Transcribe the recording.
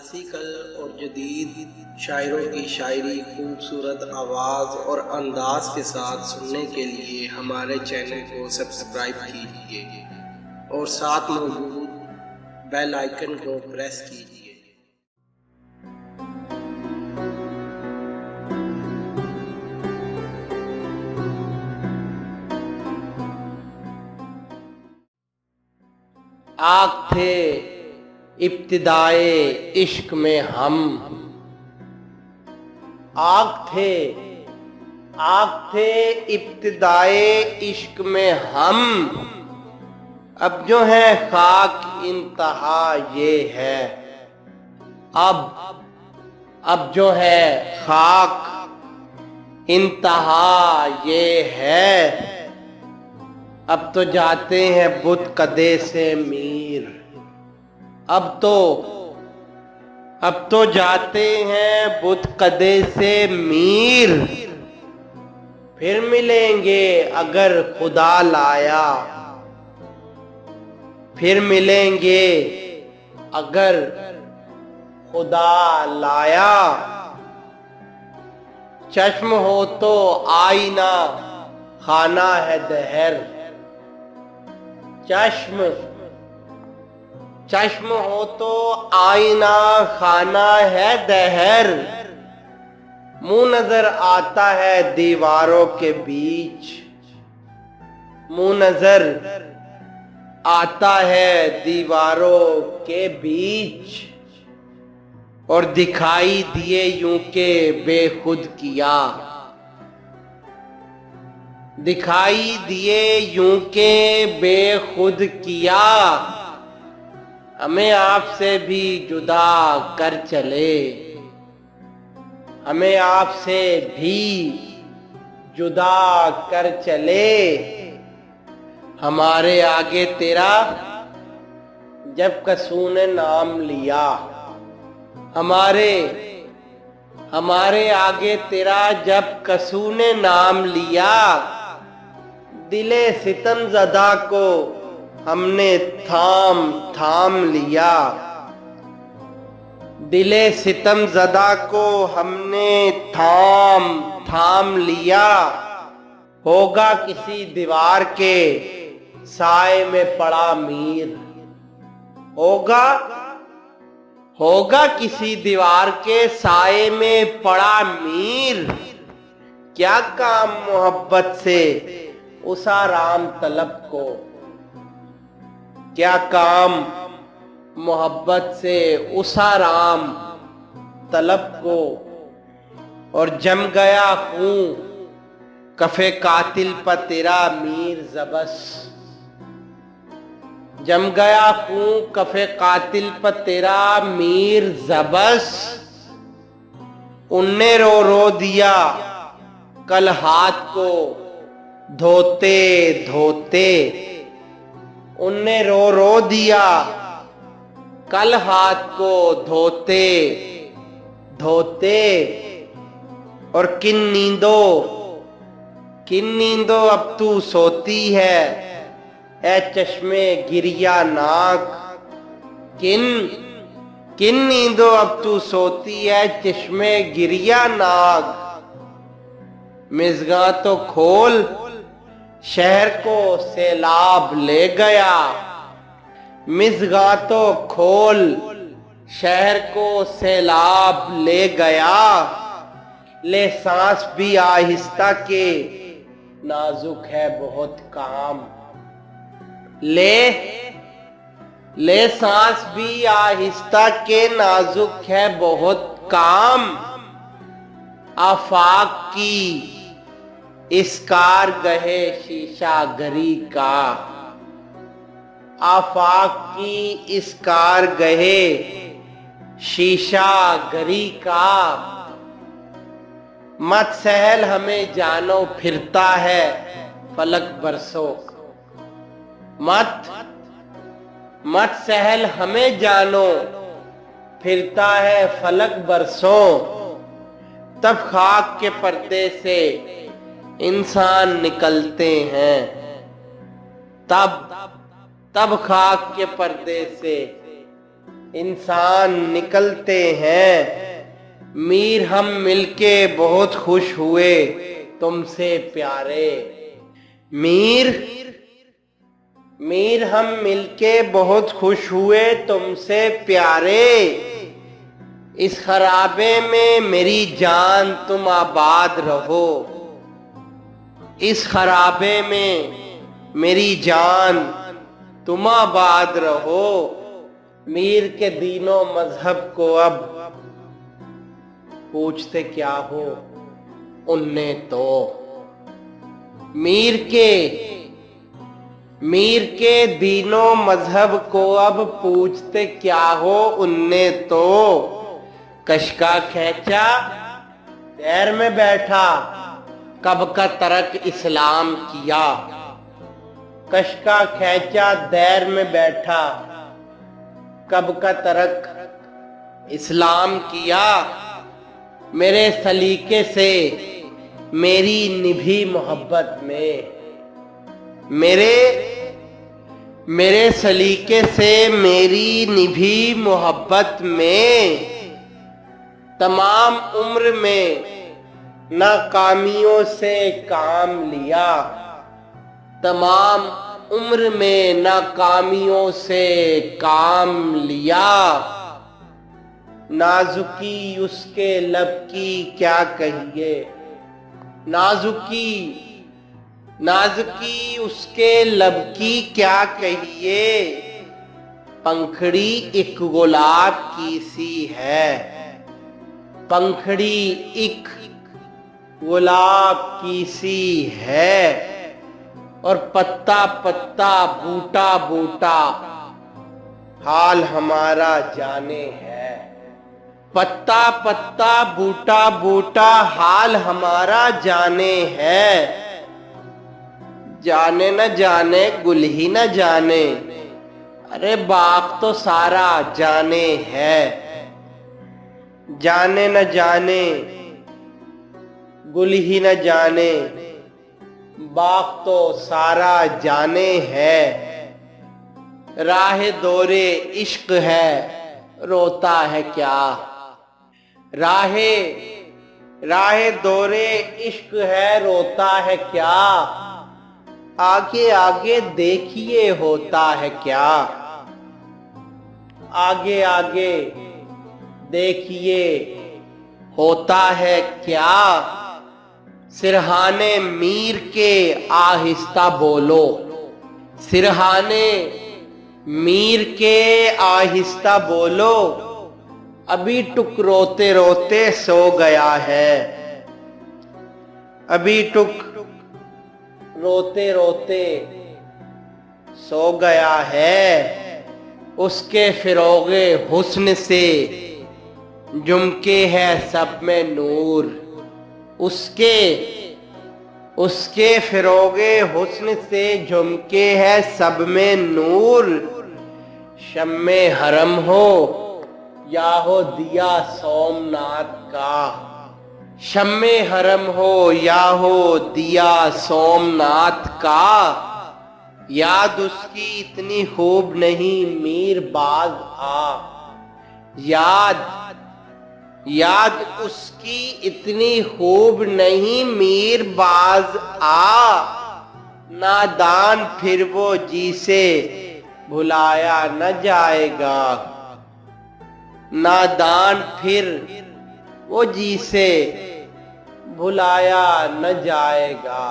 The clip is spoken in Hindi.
क्लासिकल और जदीद शायरों की शायरी खूबसूरत आवाज़ और अंदाज के साथ सुनने के लिए हमारे चैनल को सब्सक्राइब कीजिए और साथ मौजूद बेल आइकन को प्रेस कीजिए। आग थे इब्तिदाए इश्क में हम, आग थे इब्तिदाए इश्क में हम। अब जो है खाक इंतहा ये है, अब जो है खाक इंतहा ये है। अब तो जाते हैं बुत कदे से मीर, अब तो जाते हैं बुत कदे से मीर। फिर मिलेंगे अगर खुदा लाया, फिर मिलेंगे अगर खुदा लाया। चश्म हो तो आईना खाना है दहर, चश्म हो तो आईना खाना है दहर। मुंह नजर आता है दीवारों के बीच, मुंह नजर आता है दीवारों के बीच। और दिखाई दिए यूं के बेखुद किया, दिखाई दिए यूं के बेखुद किया। हमें आपसे भी जुदा कर चले, हमें आपसे भी जुदा कर चले। हमारे आगे तेरा जब कसू ने नाम लिया, हमारे आगे तेरा जब कसू ने नाम लिया। दिले सितम ज़दा को हमने थाम लिया, दिले सितम ज़दा को हमने थाम लिया। होगा किसी दीवार के साए में पड़ा मीर, होगा किसी दीवार के साए में पड़ा मीर। क्या काम मोहब्बत से उस आराम तलब को, क्या काम मोहब्बत से उस आराम तलब को। और जम गया खूं कफे कातिल पर तेरा मीर ज़बस, जम गया खूं कफे कातिल पर तेरा मीर ज़बस। उनने रो दिया कल हाथ को धोते धोते, उनने रो दिया कल हाथ को धोते धोते। और किन नींदों अब तू सोती है ए चश्मे गिरिया नाक। किन नींदों अब तू सोती है चश्मे गिरिया नाक। मिज़गा तो खोल शहर को सैलाब ले गया, मिज़गा तो खोल शहर को सैलाब ले गया। ले सांस भी आहिस्ता के नाजुक है बहुत काम, ले सांस भी आहिस्ता के नाजुक है बहुत काम। आफाक की इस कार गहे शीशा गरी का, आफाक की इस कार गहे शीशा गरी का। मत सहल हमें जानो फिरता है फलक बरसों, मत सहल हमें जानो फिरता है फलक बरसों। तब खाक के पर्दे से इंसान निकलते हैं, तब खाक के पर्दे से इंसान निकलते हैं। मीर हम मिलके बहुत खुश हुए तुमसे प्यारे। मीर हम मिलके बहुत खुश हुए तुमसे प्यारे। इस खराबे में मेरी जान तुम आबाद रहो। इस खराबे में मेरी जान तुम आबाद रहो। मीर के दीनों मजहब को अब पूछते क्या हो उनने तो। मीर के दीनों मजहब को अब पूछते क्या हो उनने तो। कशका खैचा दैर में बैठा कब का तरक इस्लाम किया। कशका खैचा दैर में बैठा कब का तरक इस्लाम किया। मेरे सलीके से मेरी निभी मोहब्बत में। मेरे सलीके से मेरी निभी मोहब्बत में। तमाम उम्र में नाकामियों से काम लिया। तमाम उम्र में नाकामियों से काम लिया। नाजुकी उसके लब की क्या कहिए। नाजुकी उसके लब की क्या कहिए। पंखड़ी एक गुलाब की सी है। पंखड़ी एक गुलाब की सी है। और पत्ता पत्ता बूटा बूटा हाल हमारा जाने है। पत्ता पत्ता बूटा बूटा हाल हमारा जाने है। जाने न जाने गुल ही न जाने। अरे बाग तो सारा जाने है। जाने न जाने गुल ही न जाने। बाग तो सारा जाने है। राह दौरे इश्क है रोता है क्या। राह दौरे इश्क है रोता है क्या। आगे आगे देखिए होता है क्या। आगे आगे देखिए होता है क्या। सिरहाने मीर के आहिस्ता बोलो। सिरहाने मीर के आहिस्ता बोलो। अभी टुक रोते रोते सो गया है। अभी टुक रोते रोते सो गया है। उसके फिरोगे हुस्न से जुमके है सब में नूर। उसके फिरोगे हुस्न से झुमके है सब में नूर। शम्मे हरम हो या हो दिया सोमनाथ का। शम्मे हरम हो या हो दिया सोमनाथ का। याद उसकी इतनी खूब नहीं मीर बाज आ। याद उसकी इतनी खूब नहीं मीर बाज आ। नादान फिर वो जी से भुलाया न जाएगा। नादान फिर वो जी से भुलाया न जाएगा।